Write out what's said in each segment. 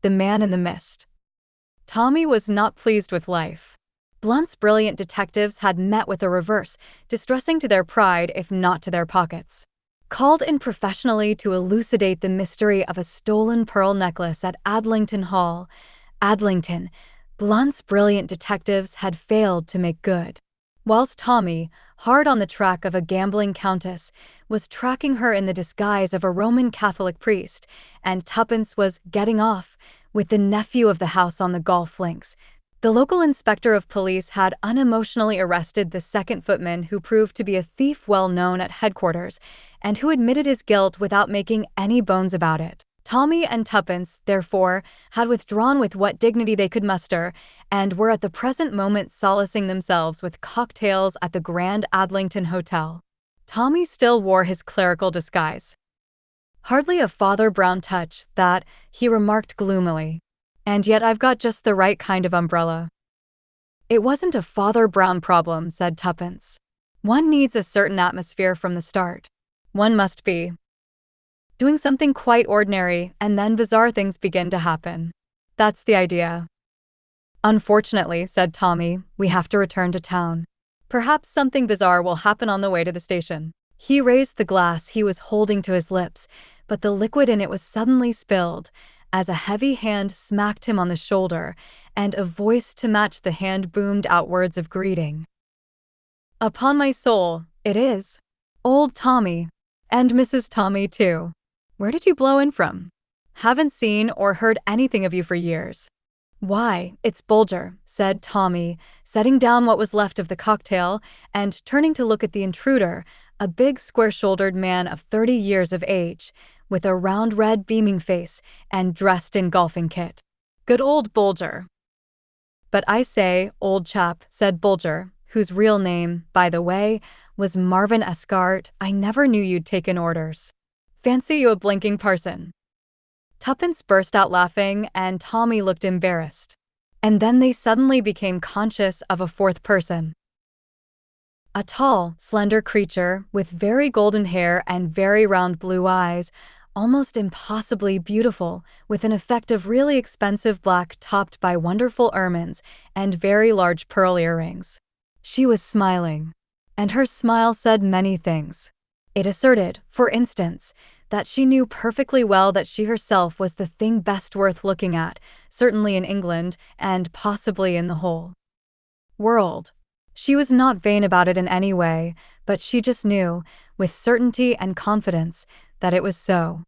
The Man in the Mist. Tommy was not pleased with life. Blunt's brilliant detectives had met with a reverse, distressing to their pride if not to their pockets. Called in professionally to elucidate the mystery of a stolen pearl necklace at Adlington Hall, Adlington, Blunt's brilliant detectives had failed to make good. Whilst Tommy, hard on the track of a gambling countess, was tracking her in the disguise of a Roman Catholic priest, and Tuppence was getting off with the nephew of the house on the golf links, the local inspector of police had unemotionally arrested the second footman who proved to be a thief well known at headquarters, and who admitted his guilt without making any bones about it. Tommy and Tuppence, therefore, had withdrawn with what dignity they could muster, and were at the present moment solacing themselves with cocktails at the Grand Adlington Hotel. Tommy still wore his clerical disguise. Hardly a Father Brown touch, that, he remarked gloomily. And yet I've got just the right kind of umbrella. It wasn't a Father Brown problem, said Tuppence. One needs a certain atmosphere from the start. One must be doing something quite ordinary, and then bizarre things begin to happen. That's the idea. Unfortunately, said Tommy, we have to return to town. Perhaps something bizarre will happen on the way to the station. He raised the glass he was holding to his lips, but the liquid in it was suddenly spilled, as a heavy hand smacked him on the shoulder, and a voice to match the hand boomed out words of greeting. Upon my soul, it is. Old Tommy. And Mrs. Tommy, too. Where did you blow in from? Haven't seen or heard anything of you for years. Why, it's Bulger, said Tommy, setting down what was left of the cocktail and turning to look at the intruder, a big square-shouldered man of 30 years of age, with a round red beaming face and dressed in golfing kit. Good old Bulger. But I say, old chap, said Bulger, whose real name, by the way, was Marvin Escart. I never knew you'd taken orders. Fancy you a blinking parson. Tuppence burst out laughing, and Tommy looked embarrassed. And then they suddenly became conscious of a fourth person. A tall, slender creature with very golden hair and very round blue eyes, almost impossibly beautiful, with an effect of really expensive black topped by wonderful ermines and very large pearl earrings. She was smiling, and her smile said many things. It asserted, for instance, that she knew perfectly well that she herself was the thing best worth looking at, certainly in England, and possibly in the whole world. She was not vain about it in any way, but she just knew, with certainty and confidence, that it was so.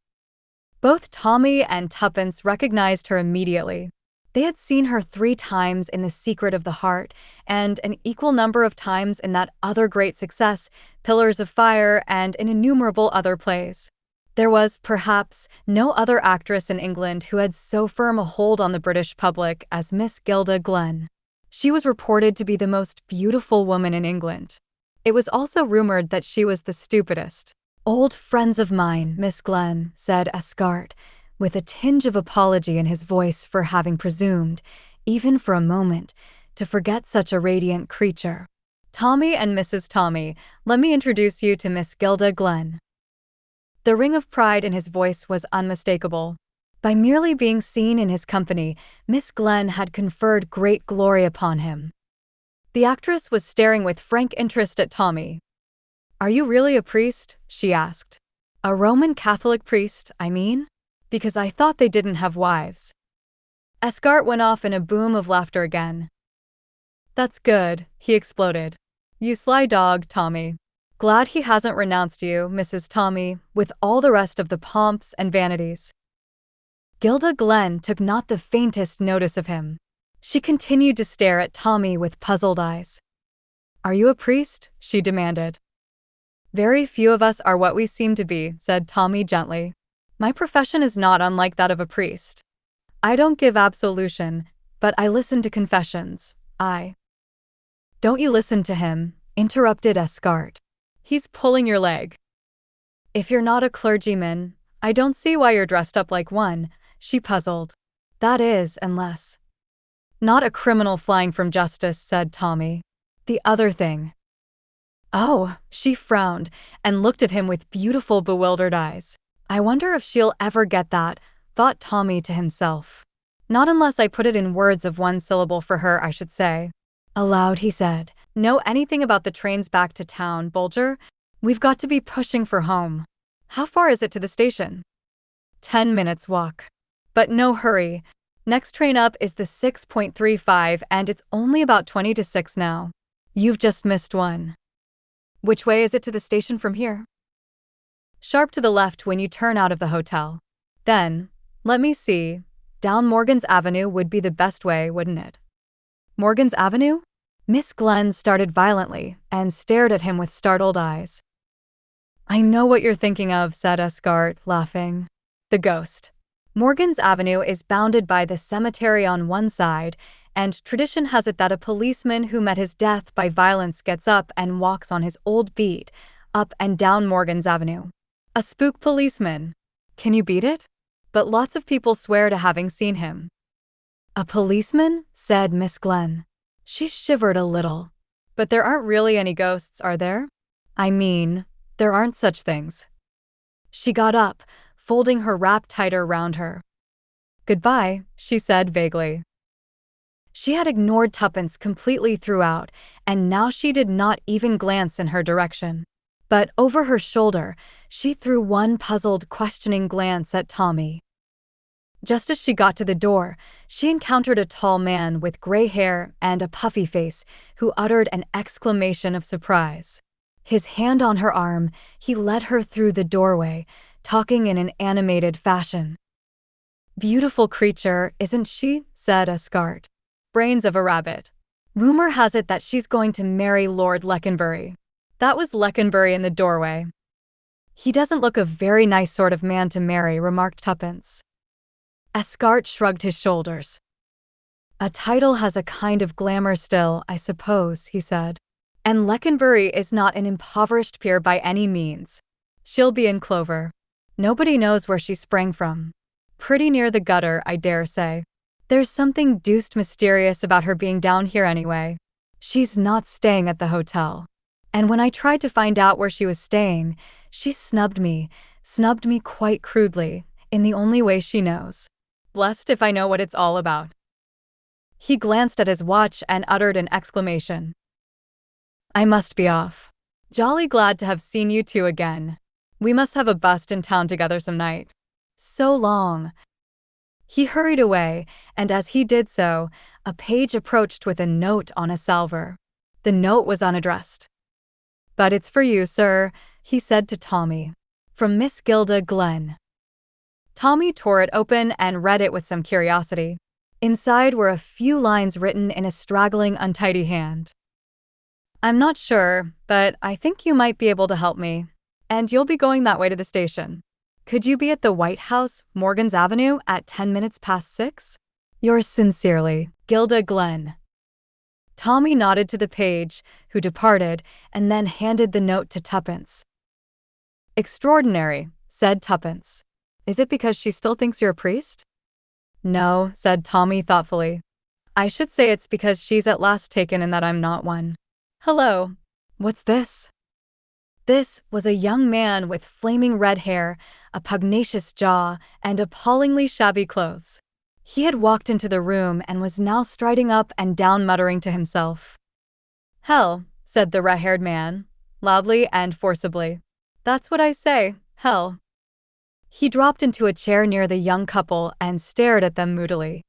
Both Tommy and Tuppence recognized her immediately. They had seen her 3 times in The Secret of the Heart, and an equal number of times in that other great success, Pillars of Fire, and in innumerable other plays. There was, perhaps, no other actress in England who had so firm a hold on the British public as Miss Gilda Glenn. She was reported to be the most beautiful woman in England. It was also rumored that she was the stupidest. Old friends of mine, Miss Glenn, said Escart, with a tinge of apology in his voice for having presumed, even for a moment, to forget such a radiant creature. Tommy and Mrs. Tommy, let me introduce you to Miss Gilda Glenn. The ring of pride in his voice was unmistakable. By merely being seen in his company, Miss Glenn had conferred great glory upon him. The actress was staring with frank interest at Tommy. Are you really a priest? She asked. A Roman Catholic priest, I mean? Because I thought they didn't have wives. Escart went off in a boom of laughter again. That's good, he exploded. You sly dog, Tommy. Glad he hasn't renounced you, Mrs. Tommy, with all the rest of the pomps and vanities. Gilda Glenn took not the faintest notice of him. She continued to stare at Tommy with puzzled eyes. Are you a priest? She demanded. Very few of us are what we seem to be, said Tommy gently. My profession is not unlike that of a priest. I don't give absolution, but I listen to confessions. Don't you listen to him, interrupted Escart. He's pulling your leg. If you're not a clergyman, I don't see why you're dressed up like one, she puzzled. That is, unless. Not a criminal flying from justice, said Tommy. The other thing. Oh, she frowned and looked at him with beautiful, bewildered eyes. I wonder if she'll ever get that, thought Tommy to himself. Not unless I put it in words of one syllable for her, I should say. Aloud, he said, "Know anything about the trains back to town, Bulger? We've got to be pushing for home. How far is it to the station?" 10 minutes walk. But no hurry. Next train up is the 6.35 and it's only about 20 to 6 now. You've just missed one. Which way is it to the station from here? Sharp to the left when you turn out of the hotel. Then, let me see, down Morgan's Avenue would be the best way, wouldn't it? Morgan's Avenue? Miss Glenn started violently and stared at him with startled eyes. "I know what you're thinking of," said Escart, laughing. "The ghost." Morgan's Avenue is bounded by the cemetery on one side, and tradition has it that a policeman who met his death by violence gets up and walks on his old beat, up and down Morgan's Avenue. A spook policeman. Can you beat it? But lots of people swear to having seen him. "A policeman?" said Miss Glenn. She shivered a little. "But there aren't really any ghosts, are there? I mean, there aren't such things." She got up, folding her wrap tighter round her. "Goodbye," she said vaguely. She had ignored Tuppence completely throughout, and now she did not even glance in her direction. But over her shoulder, she threw one puzzled, questioning glance at Tommy. Just as she got to the door, she encountered a tall man with gray hair and a puffy face who uttered an exclamation of surprise. His hand on her arm, he led her through the doorway, talking in an animated fashion. "Beautiful creature, isn't she?" said Escart. "Brains of a rabbit. Rumor has it that she's going to marry Lord Leconbury." That was Leconbury in the doorway. "He doesn't look a very nice sort of man to marry," remarked Tuppence. Escart shrugged his shoulders. "A title has a kind of glamour still, I suppose," he said. "And Leconbury is not an impoverished peer by any means. She'll be in clover. Nobody knows where she sprang from. Pretty near the gutter, I dare say. There's something deuced mysterious about her being down here anyway. She's not staying at the hotel. And when I tried to find out where she was staying, she snubbed me quite crudely, in the only way she knows. Blessed if I know what it's all about." He glanced at his watch and uttered an exclamation. "I must be off. Jolly glad to have seen you two again. We must have a bust in town together some night. So long." He hurried away, and as he did so, a page approached with a note on a salver. The note was unaddressed. "But it's for you, sir," he said to Tommy. "From Miss Gilda Glenn." Tommy tore it open and read it with some curiosity. Inside were a few lines written in a straggling, untidy hand. "I'm not sure, but I think you might be able to help me. And you'll be going that way to the station. Could you be at the White House, Morgan's Avenue, at 10 minutes past 6? Yours sincerely, Gilda Glenn." Tommy nodded to the page, who departed, and then handed the note to Tuppence. "Extraordinary," said Tuppence. "Is it because she still thinks you're a priest?" "No," said Tommy thoughtfully. "I should say it's because she's at last taken in that I'm not one. Hello. What's this?" This was a young man with flaming red hair, a pugnacious jaw, and appallingly shabby clothes. He had walked into the room and was now striding up and down muttering to himself. "Hell," said the red-haired man, loudly and forcibly. "That's what I say, hell." He dropped into a chair near the young couple and stared at them moodily.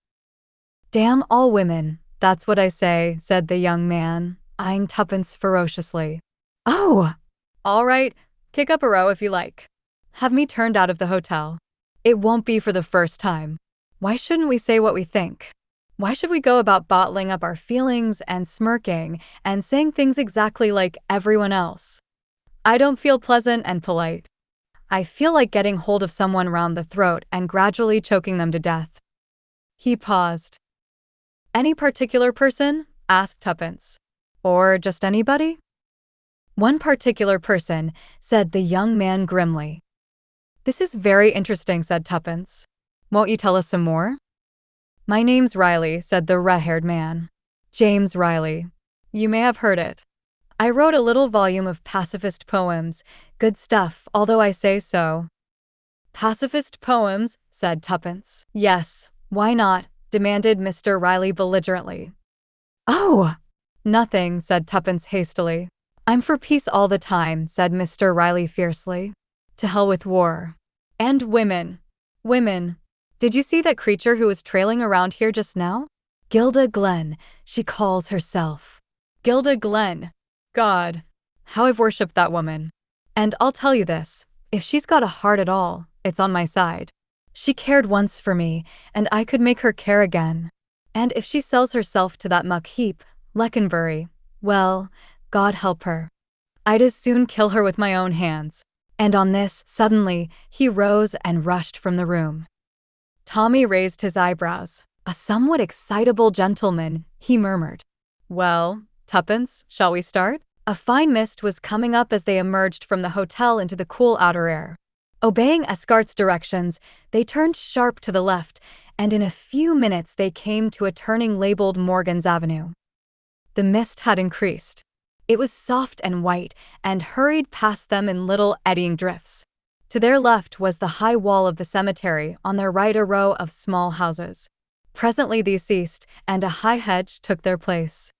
"Damn all women, that's what I say," said the young man, eyeing Tuppence ferociously. "Oh! All right, kick up a row if you like. Have me turned out of the hotel. It won't be for the first time. Why shouldn't we say what we think? Why should we go about bottling up our feelings and smirking and saying things exactly like everyone else? I don't feel pleasant and polite. I feel like getting hold of someone round the throat and gradually choking them to death." He paused. "Any particular person?" asked Tuppence. "Or just anybody?" "One particular person," said the young man grimly. "This is very interesting," said Tuppence. "Won't you tell us some more?" "My name's Riley," said the red-haired man. "James Riley. You may have heard it. I wrote a little volume of pacifist poems. Good stuff, although I say so." "Pacifist poems," said Tuppence. "Yes, why not? demanded Mr. Riley belligerently. Oh, Nothing, said Tuppence hastily. I'm for peace all the time, said Mr. Riley fiercely. To hell with war. And women. Women. Did you see that creature who was trailing around here just now? Gilda Glenn, she calls herself. Gilda Glenn. God. How I've worshipped that woman. And I'll tell you this, if she's got a heart at all, it's on my side. She cared once for me, and I could make her care again. And if she sells herself to that muck heap, Leconbury, well, God help her. I'd as soon kill her with my own hands. And on this, suddenly, he rose and rushed from the room. Tommy raised his eyebrows. A somewhat excitable gentleman, he murmured. Well, Tuppence, shall we start? A fine mist was coming up as they emerged from the hotel into the cool outer air. Obeying Escart's directions, they turned sharp to the left, and in a few minutes they came to a turning labeled Morgan's Avenue. The mist had increased. It was soft and white, and hurried past them in little eddying drifts. To their left was the high wall of the cemetery, on their right a row of small houses. Presently these ceased, and a high hedge took their place.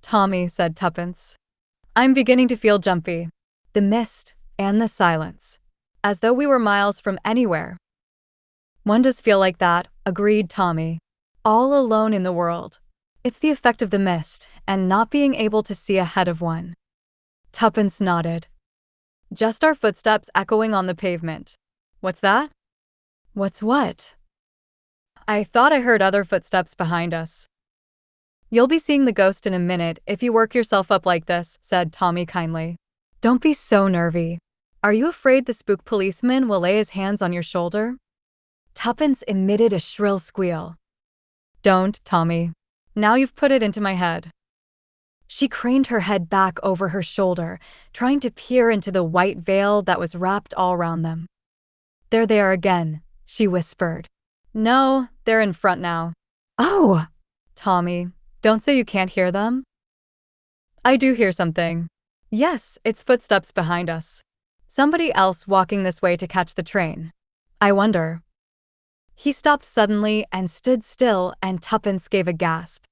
Tommy, said Tuppence. I'm beginning to feel jumpy. The mist, and the silence. As though we were miles from anywhere. One does feel like that, agreed Tommy. All alone in the world. It's the effect of the mist, and not being able to see ahead of one. Tuppence nodded. Just our footsteps echoing on the pavement. What's that? What's what? I thought I heard other footsteps behind us. You'll be seeing the ghost in a minute if you work yourself up like this, said Tommy kindly. Don't be so nervy. Are you afraid the spook policeman will lay his hands on your shoulder? Tuppence emitted a shrill squeal. Don't, Tommy. Now you've put it into my head. She craned her head back over her shoulder, trying to peer into the white veil that was wrapped all round them. There they are again, she whispered. No, they're in front now. oh, Tommy, don't say you can't hear them. I do hear something. Yes, it's footsteps behind us. Somebody else walking this way to catch the train. I wonder. He stopped suddenly and stood still, and Tuppence gave a gasp.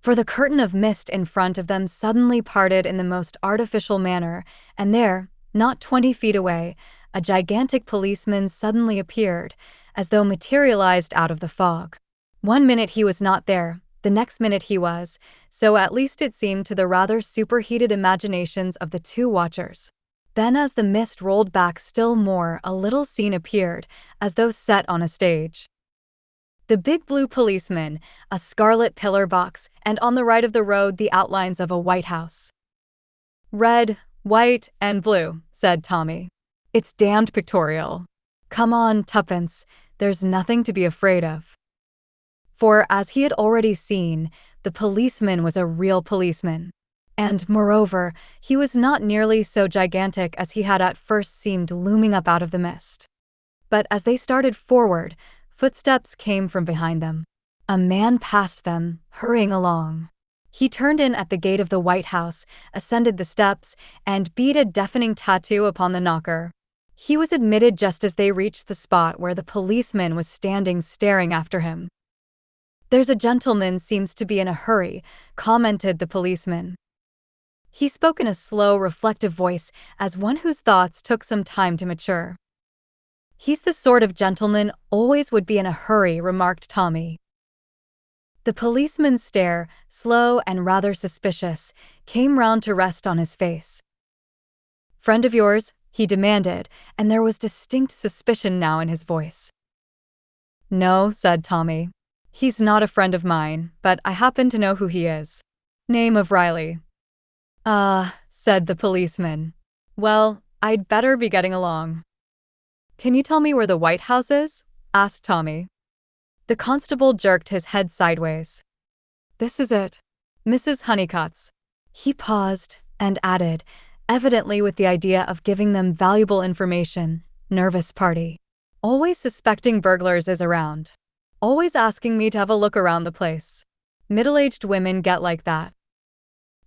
For the curtain of mist in front of them suddenly parted in the most artificial manner, and there, not 20 feet away, a gigantic policeman suddenly appeared, as though materialized out of the fog. 1 minute he was not there, the next minute he was, so at least it seemed to the rather superheated imaginations of the two watchers. Then as the mist rolled back still more, a little scene appeared, as though set on a stage. The big blue policeman, a scarlet pillar box, and on the right of the road the outlines of a White House. Red, white, and blue, said Tommy. It's damned pictorial. Come on, Tuppence, there's nothing to be afraid of. For, as he had already seen, the policeman was a real policeman. And, moreover, he was not nearly so gigantic as he had at first seemed looming up out of the mist. But as they started forward, footsteps came from behind them. A man passed them, hurrying along. He turned in at the gate of the White House, ascended the steps, and beat a deafening tattoo upon the knocker. He was admitted just as they reached the spot where the policeman was standing staring after him. There's a gentleman seems to be in a hurry, commented the policeman. He spoke in a slow, reflective voice, as one whose thoughts took some time to mature. He's the sort of gentleman always would be in a hurry, remarked Tommy. The policeman's stare, slow and rather suspicious, came round to rest on his face. Friend of yours? He demanded, and there was distinct suspicion now in his voice. No, said Tommy. He's not a friend of mine, but I happen to know who he is. Name of Riley. Ah, said the policeman. Well, I'd better be getting along. Can you tell me where the White House is? Asked Tommy. The constable jerked his head sideways. This is it. Mrs. Honeycutt's. He paused and added, evidently with the idea of giving them valuable information, nervous party. Always suspecting burglars is around. Always asking me to have a look around the place. Middle-aged women get like that.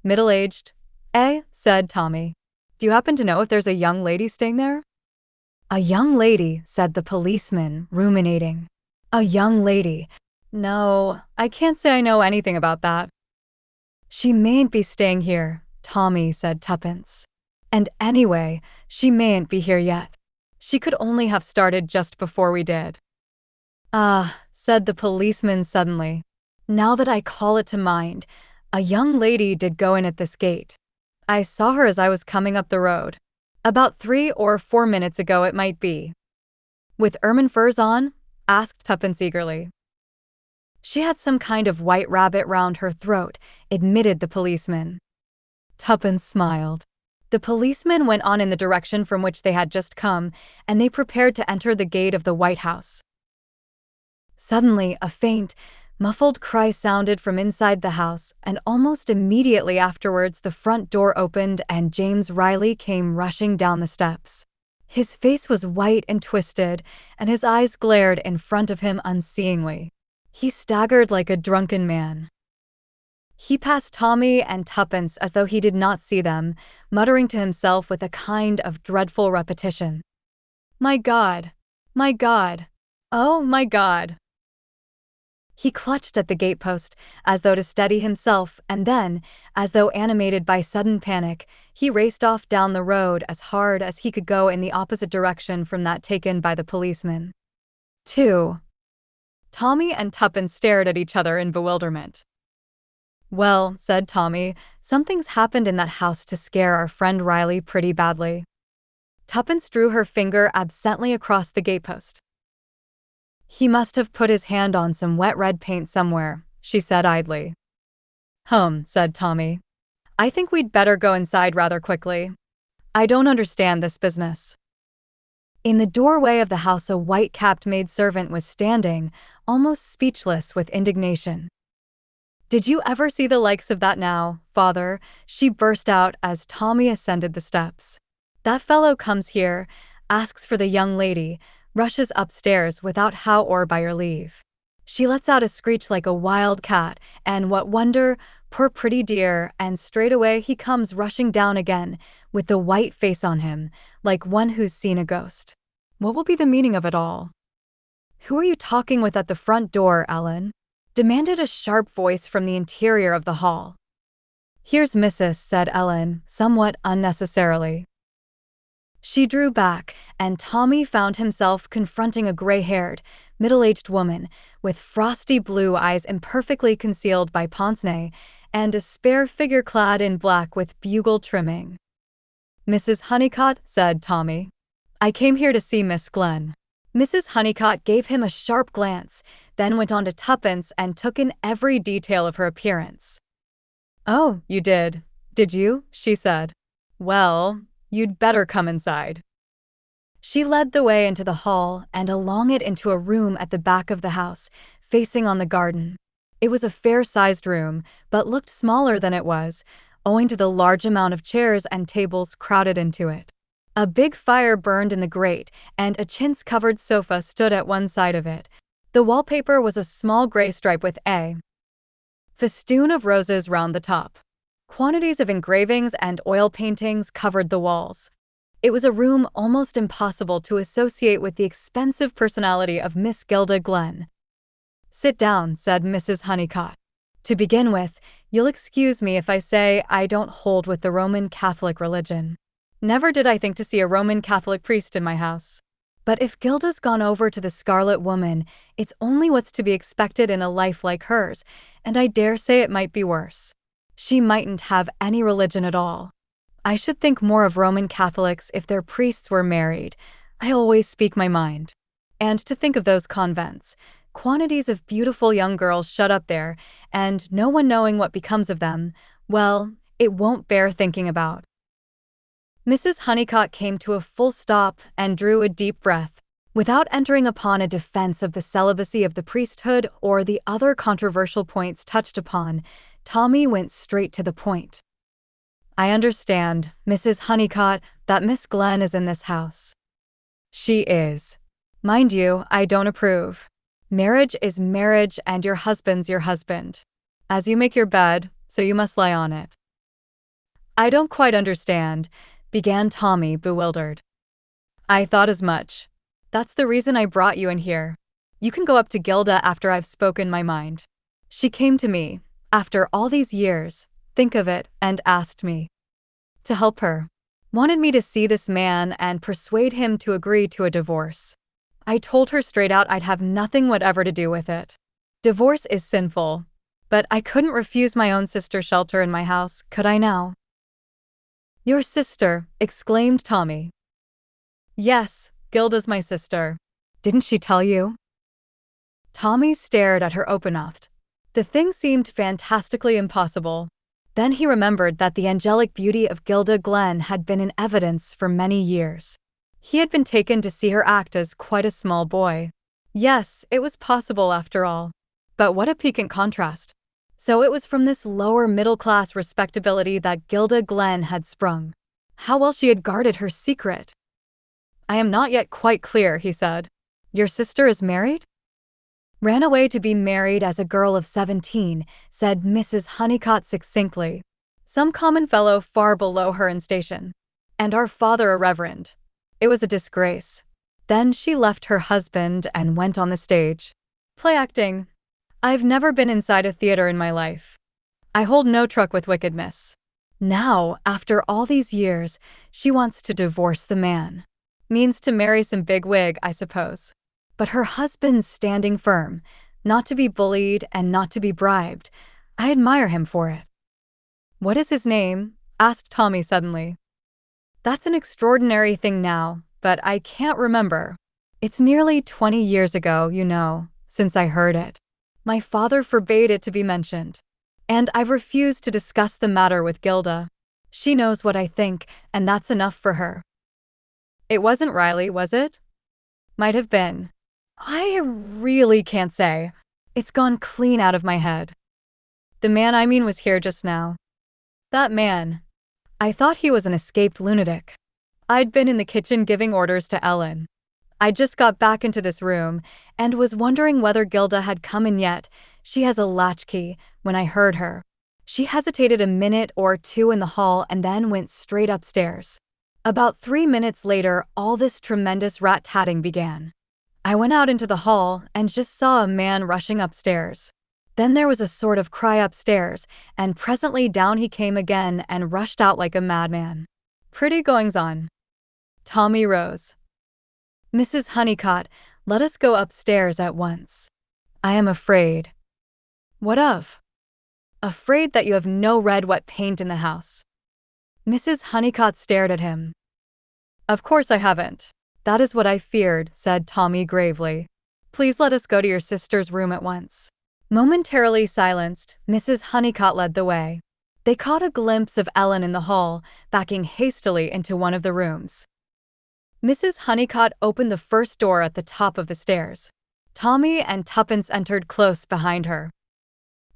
Middle-aged? Eh? Said Tommy. Do you happen to know if there's a young lady staying there? A young lady, said the policeman, ruminating. A young lady. No, I can't say I know anything about that. She mayn't be staying here, Tommy said Tuppence. And anyway, she mayn't be here yet. She could only have started just before we did. Ah, said the policeman suddenly. Now that I call it to mind, a young lady did go in at this gate. I saw her as I was coming up the road. About 3 or 4 minutes ago it might be. With ermine furs on? Asked Tuppence eagerly. She had some kind of white rabbit round her throat, admitted the policeman. Tuppence smiled. The policeman went on in the direction from which they had just come, and they prepared to enter the gate of the White House. Suddenly, a faint, muffled cry sounded from inside the house, and almost immediately afterwards the front door opened and James Riley came rushing down the steps. His face was white and twisted, and his eyes glared in front of him unseeingly. He staggered like a drunken man. He passed Tommy and Tuppence as though he did not see them, muttering to himself with a kind of dreadful repetition. My God! My God! Oh, my God! He clutched at the gatepost, as though to steady himself, and then, as though animated by sudden panic, he raced off down the road as hard as he could go in the opposite direction from that taken by the policeman. 2. Tommy and Tuppence stared at each other in bewilderment. Well, said Tommy, something's happened in that house to scare our friend Riley pretty badly. Tuppence drew her finger absently across the gatepost. He must have put his hand on some wet red paint somewhere, she said idly. Said Tommy. I think we'd better go inside rather quickly. I don't understand this business. In the doorway of the house a white-capped maidservant was standing, almost speechless with indignation. Did you ever see the likes of that now, father? She burst out as Tommy ascended the steps. That fellow comes here, asks for the young lady, rushes upstairs without how or by your leave. She lets out a screech like a wild cat, and what wonder, poor pretty dear, and straightway he comes rushing down again, with the white face on him, like one who's seen a ghost. What will be the meaning of it all? Who are you talking with at the front door, Ellen? Demanded a sharp voice from the interior of the hall. Here's Mrs., said Ellen, somewhat unnecessarily. She drew back, and Tommy found himself confronting a gray-haired, middle-aged woman with frosty blue eyes imperfectly concealed by pince-nez and a spare figure clad in black with bugle trimming. Mrs. Honeycutt, said Tommy. I came here to see Miss Glenn. Mrs. Honeycutt gave him a sharp glance, then went on to Tuppence and took in every detail of her appearance. Oh, you did you? She said. Well, you'd better come inside. She led the way into the hall and along it into a room at the back of the house, facing on the garden. It was a fair-sized room, but looked smaller than it was, owing to the large amount of chairs and tables crowded into it. A big fire burned in the grate, and a chintz-covered sofa stood at one side of it. The wallpaper was a small gray stripe with a festoon of roses round the top. Quantities of engravings and oil paintings covered the walls. It was a room almost impossible to associate with the expensive personality of Miss Gilda Glenn. Sit down, said Mrs. Honeycutt. To begin with, you'll excuse me if I say I don't hold with the Roman Catholic religion. Never did I think to see a Roman Catholic priest in my house. But if Gilda's gone over to the Scarlet Woman, it's only what's to be expected in a life like hers, and I dare say it might be worse. She mightn't have any religion at all. I should think more of Roman Catholics if their priests were married. I always speak my mind. And to think of those convents, quantities of beautiful young girls shut up there, and no one knowing what becomes of them, well, it won't bear thinking about. Mrs. Honeycutt came to a full stop and drew a deep breath. Without entering upon a defense of the celibacy of the priesthood or the other controversial points touched upon, Tommy went straight to the point. I understand, Mrs. Honeycutt, that Miss Glenn is in this house. She is. Mind you, I don't approve. Marriage is marriage and your husband's your husband. As you make your bed, so you must lie on it. I don't quite understand, began Tommy, bewildered. I thought as much. That's the reason I brought you in here. You can go up to Gilda after I've spoken my mind. She came to me, after all these years, think of it, and asked me to help her. Wanted me to see this man and persuade him to agree to a divorce. I told her straight out I'd have nothing whatever to do with it. Divorce is sinful. But I couldn't refuse my own sister shelter in my house, could I now? Your sister, exclaimed Tommy. Yes, Gilda's my sister. Didn't she tell you? Tommy stared at her open-mouthed. The thing seemed fantastically impossible. Then he remembered that the angelic beauty of Gilda Glenn had been in evidence for many years. He had been taken to see her act as quite a small boy. Yes, it was possible after all. But what a piquant contrast. So it was from this lower middle-class respectability that Gilda Glenn had sprung. How well she had guarded her secret. I am not yet quite clear, he said. Your sister is married? Ran away to be married as a girl of 17, said Mrs. Honeycutt succinctly. Some common fellow far below her in station. And our father a reverend. It was a disgrace. Then she left her husband and went on the stage. Play acting. I've never been inside a theater in my life. I hold no truck with wickedness. Now, after all these years, she wants to divorce the man. Means to marry some bigwig, I suppose. But her husband's standing firm, not to be bullied and not to be bribed. I admire him for it. What is his name? Asked Tommy suddenly. That's an extraordinary thing now, but I can't remember. It's nearly 20 years ago, you know, since I heard it. My father forbade it to be mentioned. And I've refused to discuss the matter with Gilda. She knows what I think, and that's enough for her. It wasn't Riley, was it? Might have been. I really can't say. It's gone clean out of my head. The man I mean was here just now. That man. I thought he was an escaped lunatic. I'd been in the kitchen giving orders to Ellen. I just got back into this room and was wondering whether Gilda had come in yet. She has a latchkey when I heard her. She hesitated a minute or two in the hall and then went straight upstairs. About 3 minutes later, all this tremendous rat-tatting began. I went out into the hall and just saw a man rushing upstairs. Then there was a sort of cry upstairs, and presently down he came again and rushed out like a madman. Pretty goings-on. Tommy rose. Mrs. Honeycutt, let us go upstairs at once. I am afraid. What of? Afraid that you have no red wet paint in the house. Mrs. Honeycutt stared at him. Of course I haven't. That is what I feared, said Tommy gravely. Please let us go to your sister's room at once. Momentarily silenced, Mrs. Honeycutt led the way. They caught a glimpse of Ellen in the hall, backing hastily into one of the rooms. Mrs. Honeycutt opened the first door at the top of the stairs. Tommy and Tuppence entered close behind her.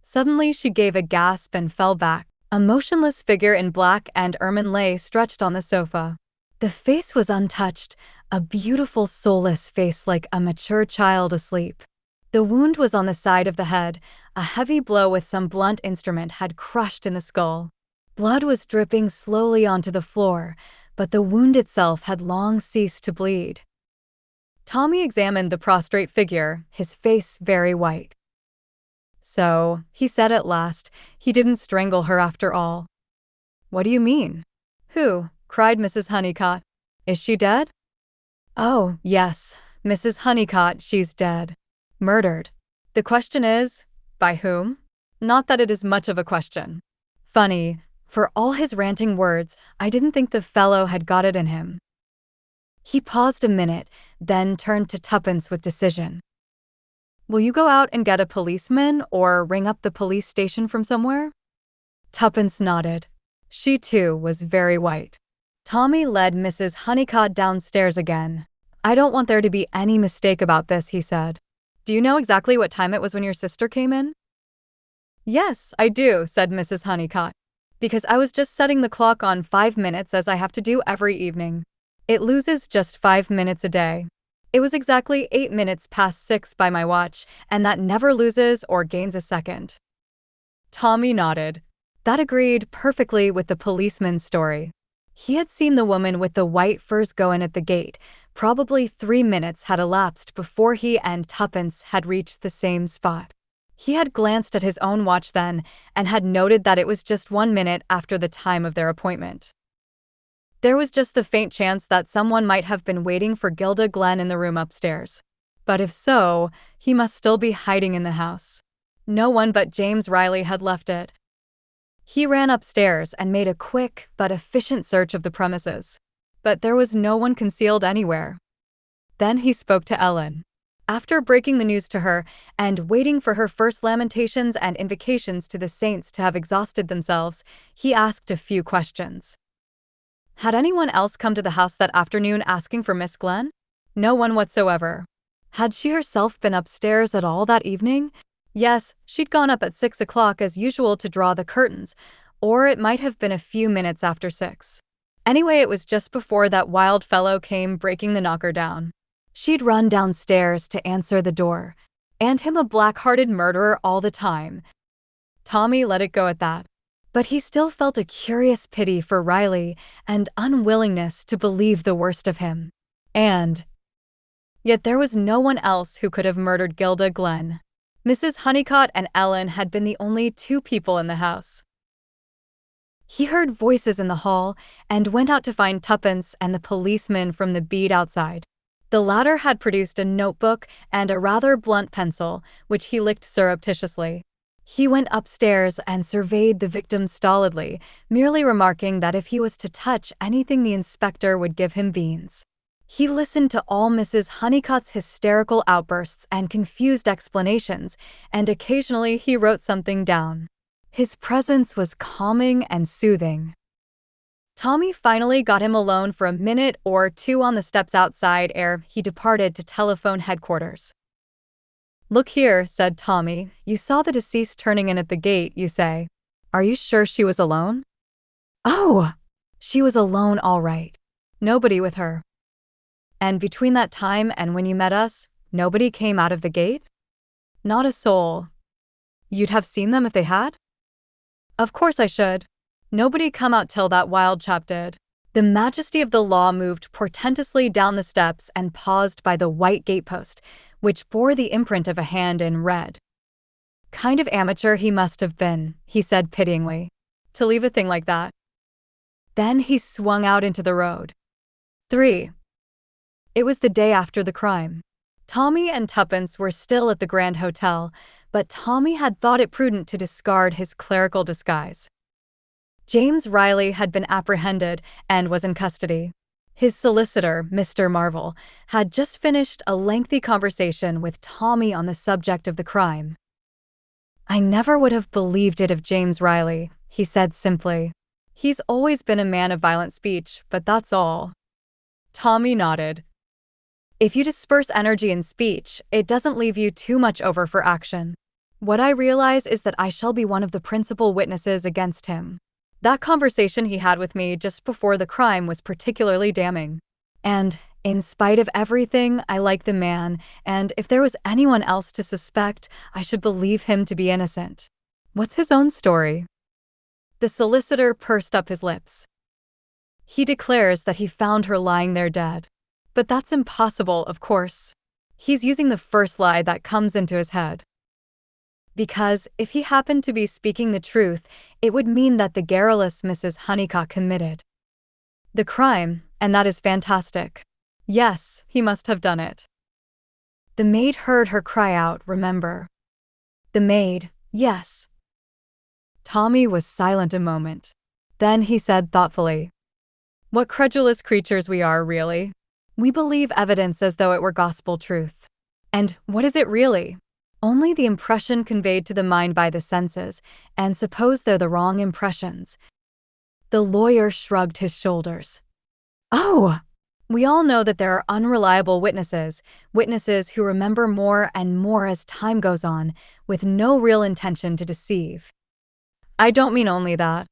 Suddenly she gave a gasp and fell back. A motionless figure in black and ermine lay stretched on the sofa. The face was untouched, a beautiful soulless face like a mature child asleep. The wound was on the side of the head. A heavy blow with some blunt instrument had crushed in the skull. Blood was dripping slowly onto the floor, but the wound itself had long ceased to bleed. Tommy examined the prostrate figure, his face very white. So, he said at last, he didn't strangle her after all. What do you mean? Who? Cried Mrs. Honeycutt. Is she dead? Oh, yes, Mrs. Honeycutt, she's dead. Murdered. The question is, by whom? Not that it is much of a question. Funny, for all his ranting words, I didn't think the fellow had got it in him. He paused a minute, then turned to Tuppence with decision. Will you go out and get a policeman or ring up the police station from somewhere? Tuppence nodded. She too was very white. Tommy led Mrs. Honeycutt downstairs again. I don't want there to be any mistake about this, he said. Do you know exactly what time it was when your sister came in? Yes, I do, said Mrs. Honeycutt. Because I was just setting the clock on 5 minutes as I have to do every evening. It loses just 5 minutes a day. It was exactly 8 minutes past 6 by my watch, and that never loses or gains a second. Tommy nodded. That agreed perfectly with the policeman's story. He had seen the woman with the white furs go in at the gate. Probably 3 minutes had elapsed before he and Tuppence had reached the same spot. He had glanced at his own watch then and had noted that it was just 1 minute after the time of their appointment. There was just the faint chance that someone might have been waiting for Gilda Glenn in the room upstairs. But if so, he must still be hiding in the house. No one but James Riley had left it. He ran upstairs and made a quick but efficient search of the premises. But there was no one concealed anywhere. Then he spoke to Ellen. After breaking the news to her and waiting for her first lamentations and invocations to the saints to have exhausted themselves, he asked a few questions. Had anyone else come to the house that afternoon asking for Miss Glenn? No one whatsoever. Had she herself been upstairs at all that evening? Yes, she'd gone up at 6 o'clock as usual to draw the curtains, or it might have been a few minutes after 6. Anyway, it was just before that wild fellow came breaking the knocker down. She'd run downstairs to answer the door, and him a black-hearted murderer all the time. Tommy let it go at that. But he still felt a curious pity for Riley and unwillingness to believe the worst of him. And yet there was no one else who could have murdered Gilda Glenn. Mrs. Honeycutt and Ellen had been the only 2 people in the house. He heard voices in the hall and went out to find Tuppence and the policeman from the beat outside. The latter had produced a notebook and a rather blunt pencil, which he licked surreptitiously. He went upstairs and surveyed the victim stolidly, merely remarking that if he was to touch anything the inspector would give him beans. He listened to all Mrs. Honeycutt's hysterical outbursts and confused explanations, and occasionally he wrote something down. His presence was calming and soothing. Tommy finally got him alone for a minute or 2 on the steps outside ere he departed to telephone headquarters. "Look here," said Tommy, "you saw the deceased turning in at the gate, you say. Are you sure she was alone?" Oh, "She was alone, all right. Nobody with her." "And between that time and when you met us, nobody came out of the gate?" "Not a soul." "You'd have seen them if they had?" "Of course I should. Nobody come out till that wild chap did." The majesty of the law moved portentously down the steps and paused by the white gatepost, which bore the imprint of a hand in red. "Kind of amateur he must have been," he said pityingly, "to leave a thing like that." Then he swung out into the road. 3. It was the day after the crime. Tommy and Tuppence were still at the Grand Hotel, but Tommy had thought it prudent to discard his clerical disguise. James Riley had been apprehended and was in custody. His solicitor, Mr. Marvel, had just finished a lengthy conversation with Tommy on the subject of the crime. "I never would have believed it of James Riley," he said simply. "He's always been a man of violent speech, but that's all." Tommy nodded. "If you disperse energy in speech, it doesn't leave you too much over for action. What I realize is that I shall be one of the principal witnesses against him. That conversation he had with me just before the crime was particularly damning. And, in spite of everything, I like the man, and if there was anyone else to suspect, I should believe him to be innocent." "What's his own story?" The solicitor pursed up his lips. "He declares that he found her lying there dead. But that's impossible, of course. He's using the first lie that comes into his head. Because if he happened to be speaking the truth, it would mean that the garrulous Mrs. Honeycutt committed the crime, and that is fantastic. Yes, he must have done it." The maid heard her cry out, "Remember." The maid, "Yes." Tommy was silent a moment. Then he said thoughtfully, "What credulous creatures we are, really. We believe evidence as though it were gospel truth. And what is it really? Only the impression conveyed to the mind by the senses, and suppose they're the wrong impressions." The lawyer shrugged his shoulders. oh, "We all know that there are unreliable witnesses who remember more and more as time goes on, with no real intention to deceive. I don't mean only that.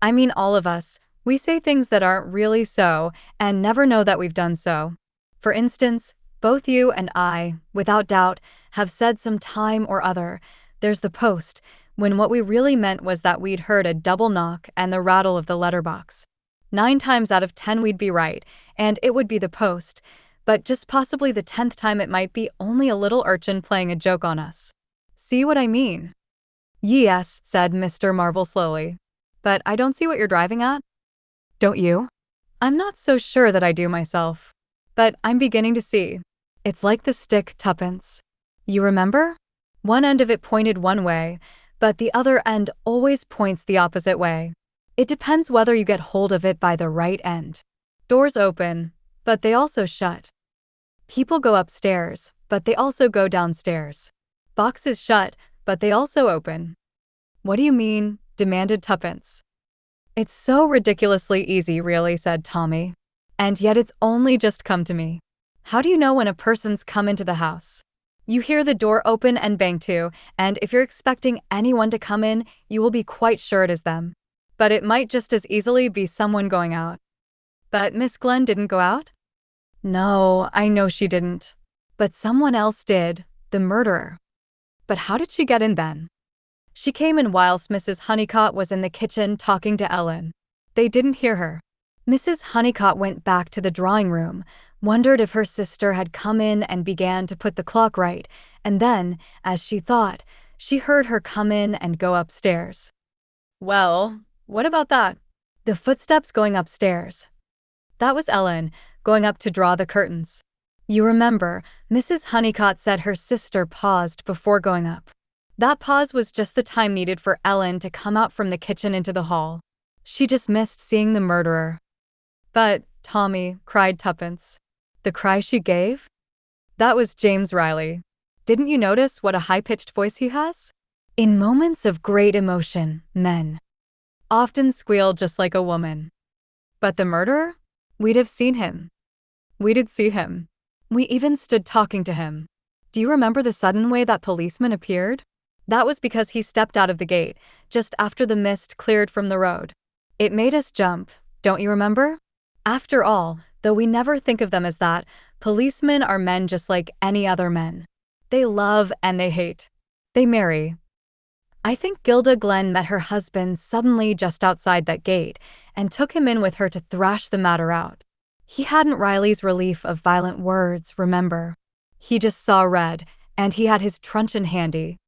I mean all of us. We say things that aren't really so, and never know that we've done so. For instance, both you and I, without doubt, have said some time or other, 'There's the post,' when what we really meant was that we'd heard a double knock and the rattle of the letterbox. 9 times out of 10 we'd be right, and it would be the post, but just possibly the 10th time it might be only a little urchin playing a joke on us. See what I mean? Yes, said Mr. Marvel slowly. But I don't see what you're driving at. Don't you? I'm not so sure that I do myself. But I'm beginning to see. It's like the stick tuppence. You remember? One end of it pointed one way, but the other end always points the opposite way. It depends whether you get hold of it by the right end. Doors open, but they also shut. People go upstairs, but they also go downstairs. Boxes shut, but they also open. What do you mean? Demanded Tuppence. It's so ridiculously easy, really, said Tommy. And yet it's only just come to me. How do you know when a person's come into the house? You hear the door open and bang to, and if you're expecting anyone to come in, you will be quite sure it is them. But it might just as easily be someone going out. But Miss Glenn didn't go out? No, I know she didn't. But someone else did, the murderer. But how did she get in then? She came in whilst Mrs. Honeycott was in the kitchen talking to Ellen. They didn't hear her. Mrs. Honeycott went back to the drawing room, wondered if her sister had come in and began to put the clock right, and then, as she thought, she heard her come in and go upstairs. Well, what about that? The footsteps going upstairs. That was Ellen, going up to draw the curtains. You remember, Mrs. Honeycott said her sister paused before going up. That pause was just the time needed for Ellen to come out from the kitchen into the hall. She just missed seeing the murderer. But, Tommy, cried Tuppence. The cry she gave? That was James Riley. Didn't you notice what a high-pitched voice he has? In moments of great emotion, men often squeal just like a woman. But the murderer? We'd have seen him. We did see him. We even stood talking to him. Do you remember the sudden way that policeman appeared? That was because he stepped out of the gate, just after the mist cleared from the road. It made us jump, don't you remember? After all, though we never think of them as that, policemen are men just like any other men. They love and they hate. They marry. I think Gilda Glenn met her husband suddenly just outside that gate and took him in with her to thrash the matter out. He hadn't Riley's relief of violent words, remember. He just saw red, and he had his truncheon handy.